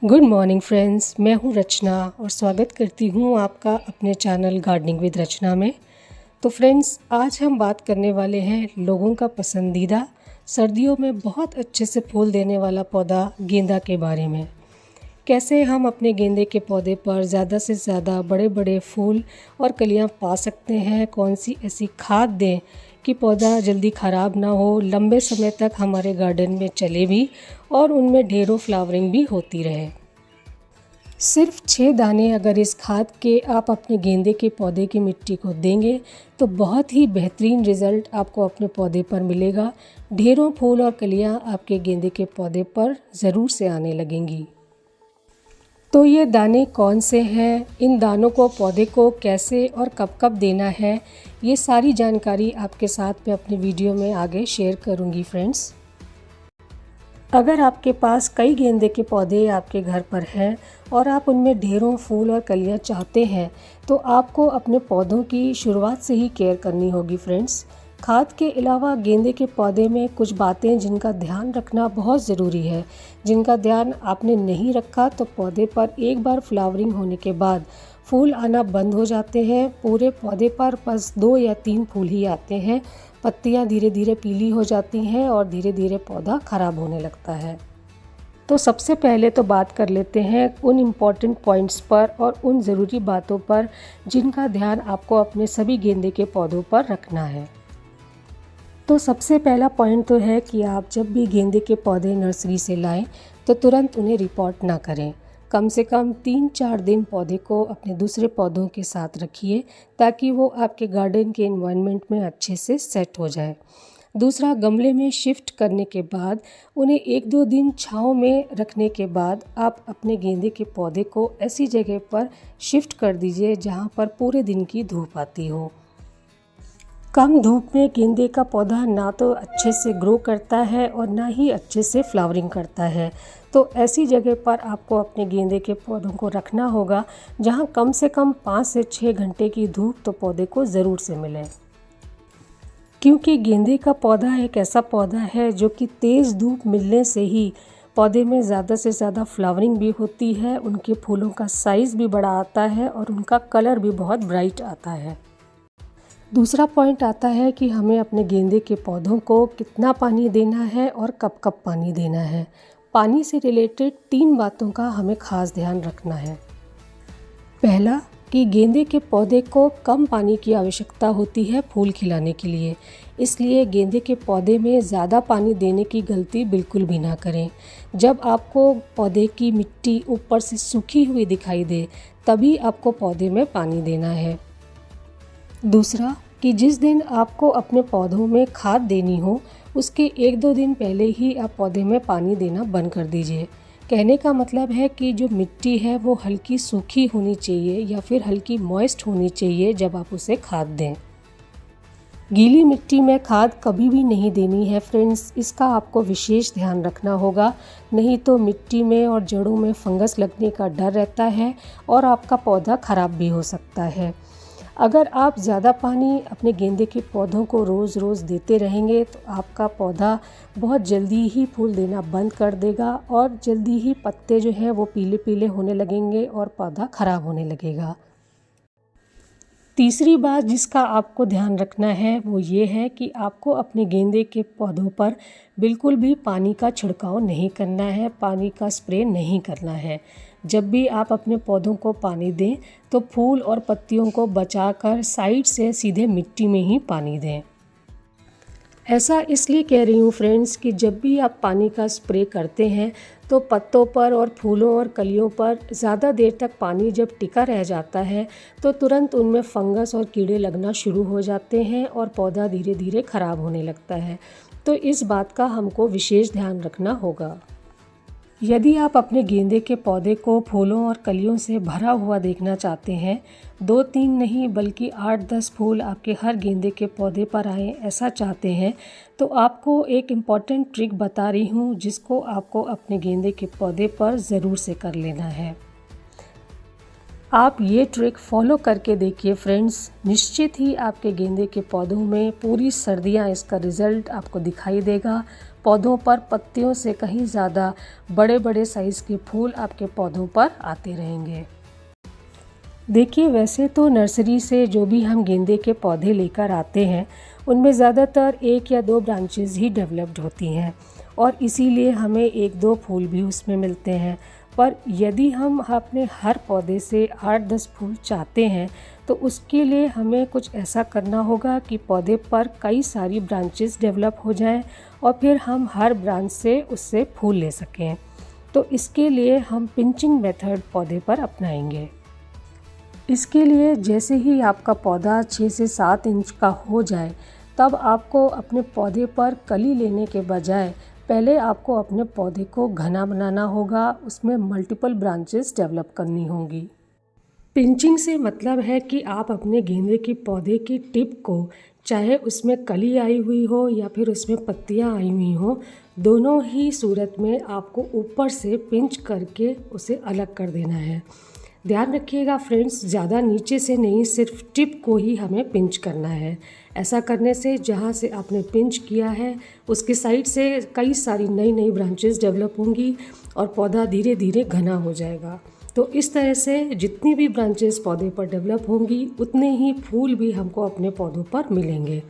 Good morning friends, मैं हूं रचना और स्वागत करती हूं आपका अपने चैनल गार्डनिंग विद रचना में। तो फ्रेंड्स, आज हम बात करने वाले हैं लोगों का पसंदीदा सर्दियों में बहुत अच्छे से फूल देने वाला पौधा गेंदा के बारे में। कैसे हम अपने गेंदे के पौधे पर ज़्यादा से ज़्यादा बड़े बड़े फूल और कलियां पा सकते हैं, कौन सी ऐसी खाद दें कि पौधा जल्दी ख़राब ना हो, लंबे समय तक हमारे गार्डन में चले भी और उनमें ढेरों फ्लावरिंग भी होती रहे। सिर्फ 6 दाने अगर इस खाद के आप अपने गेंदे के पौधे की मिट्टी को देंगे तो बहुत ही बेहतरीन रिज़ल्ट आपको अपने पौधे पर मिलेगा। ढेरों फूल और कलियां आपके गेंदे के पौधे पर ज़रूर से आने लगेंगी। तो ये दाने कौन से हैं, इन दानों को पौधे को कैसे और कब कब देना है, ये सारी जानकारी आपके साथ मैं अपने वीडियो में आगे शेयर करूँगी फ्रेंड्स। अगर आपके पास कई गेंदे के पौधे आपके घर पर हैं और आप उनमें ढेरों फूल और कलियां चाहते हैं तो आपको अपने पौधों की शुरुआत से ही केयर करनी होगी फ्रेंड्स। खाद के अलावा गेंदे के पौधे में कुछ बातें जिनका ध्यान रखना बहुत ज़रूरी है। जिनका ध्यान आपने नहीं रखा तो पौधे पर एक बार फ्लावरिंग होने के बाद फूल आना बंद हो जाते हैं। पूरे पौधे पर बस 2 या 3 फूल ही आते हैं। पत्तियां धीरे धीरे पीली हो जाती हैं और धीरे धीरे पौधा ख़राब होने लगता है। तो सबसे पहले तो बात कर लेते हैं उन इम्पॉर्टेंट पॉइंट्स पर और उन ज़रूरी बातों पर जिनका ध्यान आपको अपने सभी गेंदे के पौधों पर रखना है। तो सबसे पहला पॉइंट तो है कि आप जब भी गेंदे के पौधे नर्सरी से लाएं तो तुरंत उन्हें रिपोर्ट ना करें। कम से कम 3-4 दिन पौधे को अपने दूसरे पौधों के साथ रखिए ताकि वो आपके गार्डन के एनवायरनमेंट में अच्छे से सेट हो जाए। दूसरा, गमले में शिफ्ट करने के बाद उन्हें 1-2 दिन छांव में रखने के बाद आप अपने गेंदे के पौधे को ऐसी जगह पर शिफ्ट कर दीजिए जहां पर पूरे दिन की धूप आती हो। कम धूप में गेंदे का पौधा ना तो अच्छे से ग्रो करता है और ना ही अच्छे से फ्लावरिंग करता है। तो ऐसी जगह पर आपको अपने गेंदे के पौधों को रखना होगा जहां कम से कम 5 से 6 घंटे की धूप तो पौधे को ज़रूर से मिले। क्योंकि गेंदे का पौधा एक ऐसा पौधा है जो कि तेज़ धूप मिलने से ही पौधे में ज़्यादा से ज़्यादा फ्लावरिंग भी होती है, उनके फूलों का साइज़ भी बड़ा आता है और उनका कलर भी बहुत ब्राइट आता है। दूसरा पॉइंट आता है कि हमें अपने गेंदे के पौधों को कितना पानी देना है और कब कब पानी देना है। पानी से रिलेटेड 3 बातों का हमें ख़ास ध्यान रखना है। पहला कि गेंदे के पौधे को कम पानी की आवश्यकता होती है फूल खिलाने के लिए, इसलिए गेंदे के पौधे में ज़्यादा पानी देने की गलती बिल्कुल भी ना करें। जब आपको पौधे की मिट्टी ऊपर से सूखी हुई दिखाई दे तभी आपको पौधे में पानी देना है। दूसरा कि जिस दिन आपको अपने पौधों में खाद देनी हो उसके 1-2 दिन पहले ही आप पौधे में पानी देना बंद कर दीजिए। कहने का मतलब है कि जो मिट्टी है वो हल्की सूखी होनी चाहिए या फिर हल्की मॉइस्ट होनी चाहिए जब आप उसे खाद दें। गीली मिट्टी में खाद कभी भी नहीं देनी है फ्रेंड्स, इसका आपको विशेष ध्यान रखना होगा, नहीं तो मिट्टी में और जड़ों में फंगस लगने का डर रहता है और आपका पौधा ख़राब भी हो सकता है। अगर आप ज़्यादा पानी अपने गेंदे के पौधों को रोज़ रोज़ देते रहेंगे तो आपका पौधा बहुत जल्दी ही फूल देना बंद कर देगा और जल्दी ही पत्ते जो हैं वो पीले पीले होने लगेंगे और पौधा ख़राब होने लगेगा। तीसरी बात जिसका आपको ध्यान रखना है वो ये है कि आपको अपने गेंदे के पौधों पर बिल्कुल भी पानी का छिड़काव नहीं करना है, पानी का स्प्रे नहीं करना है। जब भी आप अपने पौधों को पानी दें तो फूल और पत्तियों को बचाकर साइड से सीधे मिट्टी में ही पानी दें। ऐसा इसलिए कह रही हूँ फ्रेंड्स कि जब भी आप पानी का स्प्रे करते हैं तो पत्तों पर और फूलों और कलियों पर ज़्यादा देर तक पानी जब टिका रह जाता है तो तुरंत उनमें फंगस और कीड़े लगना शुरू हो जाते हैं और पौधा धीरे धीरे ख़राब होने लगता है। तो इस बात का हमको विशेष ध्यान रखना होगा। यदि आप अपने गेंदे के पौधे को फूलों और कलियों से भरा हुआ देखना चाहते हैं, 2-3 नहीं बल्कि 8-10 फूल आपके हर गेंदे के पौधे पर आएँ ऐसा चाहते हैं, तो आपको एक इम्पॉर्टेंट ट्रिक बता रही हूँ जिसको आपको अपने गेंदे के पौधे पर ज़रूर से कर लेना है। आप ये ट्रिक फॉलो करके देखिए फ्रेंड्स, निश्चित ही आपके गेंदे के पौधों में पूरी सर्दियाँ इसका रिज़ल्ट आपको दिखाई देगा। पौधों पर पत्तियों से कहीं ज़्यादा बड़े बड़े साइज़ के फूल आपके पौधों पर आते रहेंगे। देखिए, वैसे तो नर्सरी से जो भी हम गेंदे के पौधे लेकर आते हैं उनमें ज़्यादातर 1 या 2 ब्रांचेस ही डेवलप्ड होती हैं और इसीलिए हमें 1-2 फूल भी उसमें मिलते हैं। पर यदि हम अपने हर पौधे से 8-10 फूल चाहते हैं तो उसके लिए हमें कुछ ऐसा करना होगा कि पौधे पर कई सारी ब्रांचेस डेवलप हो जाएं और फिर हम हर ब्रांच से उससे फूल ले सकें। तो इसके लिए हम पिंचिंग मेथड पौधे पर अपनाएंगे। इसके लिए जैसे ही आपका पौधा 6 से 7 इंच का हो जाए तब आपको अपने पौधे पर कली लेने के बजाय पहले आपको अपने पौधे को घना बनाना होगा, उसमें मल्टीपल ब्रांचेस डेवलप करनी होंगी। पिंचिंग से मतलब है कि आप अपने गेंदे के पौधे की टिप को, चाहे उसमें कली आई हुई हो या फिर उसमें पत्तियां आई हुई हो, दोनों ही सूरत में आपको ऊपर से पिंच करके उसे अलग कर देना है। ध्यान रखिएगा फ्रेंड्स, ज़्यादा नीचे से नहीं, सिर्फ टिप को ही हमें पिंच करना है। ऐसा करने से जहाँ से आपने पिंच किया है उसकी साइड से कई सारी नई नई ब्रांचेस डेवलप होंगी और पौधा धीरे धीरे घना हो जाएगा। तो इस तरह से जितनी भी ब्रांचेस पौधे पर डेवलप होंगी उतने ही फूल भी हमको अपने पौधों पर मिलेंगे।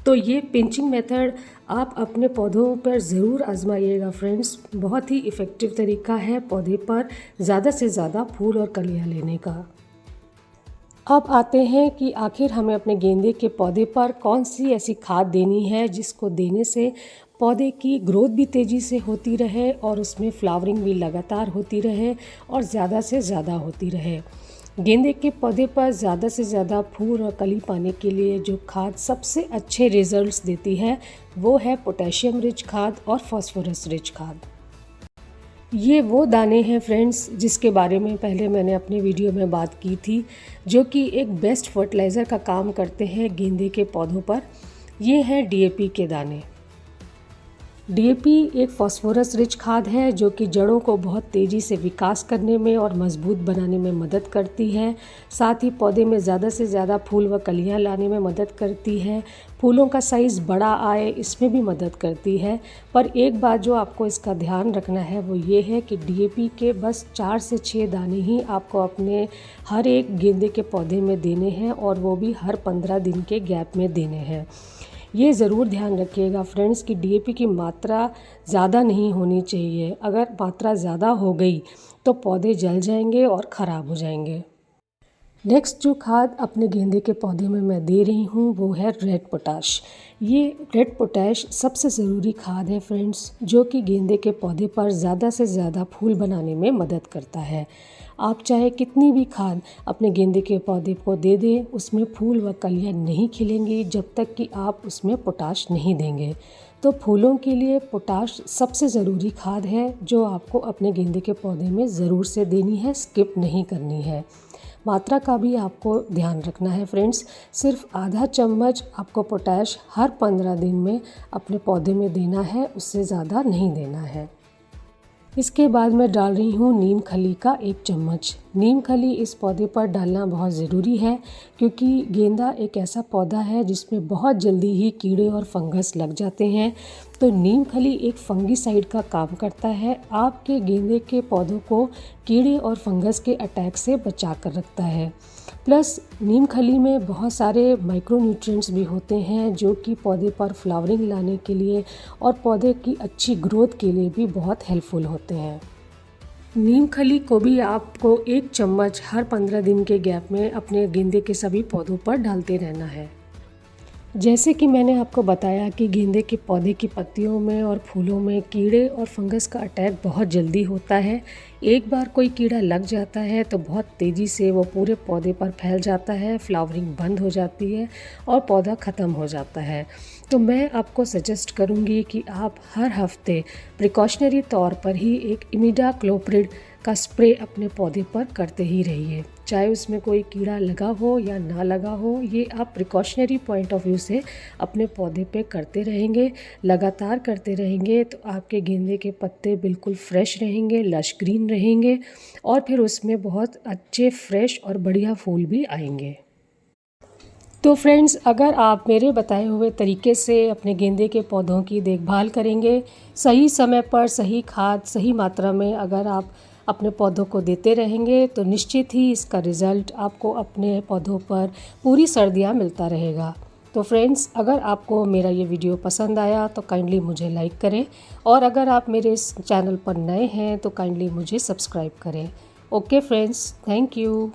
तो ये पिंचिंग मेथड आप अपने पौधों पर ज़रूर आजमाइएगा फ्रेंड्स, बहुत ही इफ़ेक्टिव तरीका है पौधे पर ज़्यादा से ज़्यादा फूल और कलियाँ लेने का। अब आते हैं कि आखिर हमें अपने गेंदे के पौधे पर कौन सी ऐसी खाद देनी है जिसको देने से पौधे की ग्रोथ भी तेज़ी से होती रहे और उसमें फ्लावरिंग भी लगातार होती रहे और ज़्यादा से ज़्यादा होती रहे। गेंदे के पौधे पर ज़्यादा से ज़्यादा फूल और कली पाने के लिए जो खाद सबसे अच्छे रिजल्ट्स देती है वो है पोटेशियम रिच खाद और फास्फोरस रिच खाद। ये वो दाने हैं फ्रेंड्स जिसके बारे में पहले मैंने अपनी वीडियो में बात की थी, जो कि एक बेस्ट फर्टिलाइज़र का काम करते हैं गेंदे के पौधों पर। ये हैं डीएपी के दाने। डीएपी एक फास्फोरस रिच खाद है जो कि जड़ों को बहुत तेज़ी से विकास करने में और मजबूत बनाने में मदद करती है। साथ ही पौधे में ज़्यादा से ज़्यादा फूल व कलियां लाने में मदद करती है। फूलों का साइज़ बड़ा आए इसमें भी मदद करती है। पर एक बात जो आपको इसका ध्यान रखना है वो ये है कि डीएपी के बस 4 से 6 दाने ही आपको अपने हर एक गेंदे के पौधे में देने हैं और वो भी हर 15 दिन के गैप में देने हैं। ये ज़रूर ध्यान रखिएगा फ्रेंड्स कि डीएपी की मात्रा ज़्यादा नहीं होनी चाहिए। अगर मात्रा ज़्यादा हो गई तो पौधे जल जाएंगे और ख़राब हो जाएंगे। नेक्स्ट जो खाद अपने गेंदे के पौधे में मैं दे रही हूँ वो है रेड पोटाश। ये रेड पोटाश सबसे ज़रूरी खाद है फ्रेंड्स, जो कि गेंदे के पौधे पर ज़्यादा से ज़्यादा फूल बनाने में मदद करता है। आप चाहे कितनी भी खाद अपने गेंदे के पौधे को दे दें, उसमें फूल व कलियाँ नहीं खिलेंगी जब तक कि आप उसमें पोटाश नहीं देंगे। तो फूलों के लिए पोटाश सबसे ज़रूरी खाद है जो आपको अपने गेंदे के पौधे में ज़रूर से देनी है, स्किप नहीं करनी है। मात्रा का भी आपको ध्यान रखना है फ्रेंड्स, सिर्फ आधा चम्मच आपको पोटाश हर 15 दिन में अपने पौधे में देना है, उससे ज़्यादा नहीं देना है। इसके बाद मैं डाल रही हूँ नीम खली का 1 चम्मच। नीम खली इस पौधे पर डालना बहुत ज़रूरी है क्योंकि गेंदा एक ऐसा पौधा है जिसमें बहुत जल्दी ही कीड़े और फंगस लग जाते हैं। तो नीम खली एक फंगीसाइड का काम करता है, आपके गेंदे के पौधों को कीड़े और फंगस के अटैक से बचा कर रखता है। प्लस नीम खली में बहुत सारे माइक्रोन्यूट्रिएंट्स भी होते हैं जो कि पौधे पर फ्लावरिंग लाने के लिए और पौधे की अच्छी ग्रोथ के लिए भी बहुत हेल्पफुल होते हैं। नीम खली को भी आपको 1 चम्मच हर 15 दिन के गैप में अपने गेंदे के सभी पौधों पर डालते रहना है। जैसे कि मैंने आपको बताया कि गेंदे के पौधे की पत्तियों में और फूलों में कीड़े और फंगस का अटैक बहुत जल्दी होता है। एक बार कोई कीड़ा लग जाता है तो बहुत तेज़ी से वो पूरे पौधे पर फैल जाता है, फ्लावरिंग बंद हो जाती है और पौधा ख़त्म हो जाता है। तो मैं आपको सजेस्ट करूँगी कि आप हर हफ्ते प्रिकॉशनरी तौर पर ही एक इमिडाक्लोप्रिड का स्प्रे अपने पौधे पर करते ही रहिए, चाहे उसमें कोई कीड़ा लगा हो या ना लगा हो। ये आप प्रिकॉशनरी पॉइंट ऑफ व्यू से अपने पौधे पे करते रहेंगे, लगातार करते रहेंगे तो आपके गेंदे के पत्ते बिल्कुल फ्रेश रहेंगे, लश ग्रीन रहेंगे और फिर उसमें बहुत अच्छे फ्रेश और बढ़िया फूल भी आएंगे। तो फ्रेंड्स, अगर आप मेरे बताए हुए तरीके से अपने गेंदे के पौधों की देखभाल करेंगे, सही समय पर सही खाद सही मात्रा में अगर आप अपने पौधों को देते रहेंगे, तो निश्चित ही इसका रिज़ल्ट आपको अपने पौधों पर पूरी सर्दियाँ मिलता रहेगा। तो फ्रेंड्स, अगर आपको मेरा ये वीडियो पसंद आया तो काइंडली मुझे लाइक करें, और अगर आप मेरे इस चैनल पर नए हैं तो काइंडली मुझे सब्सक्राइब करें। Okay friends, thank you.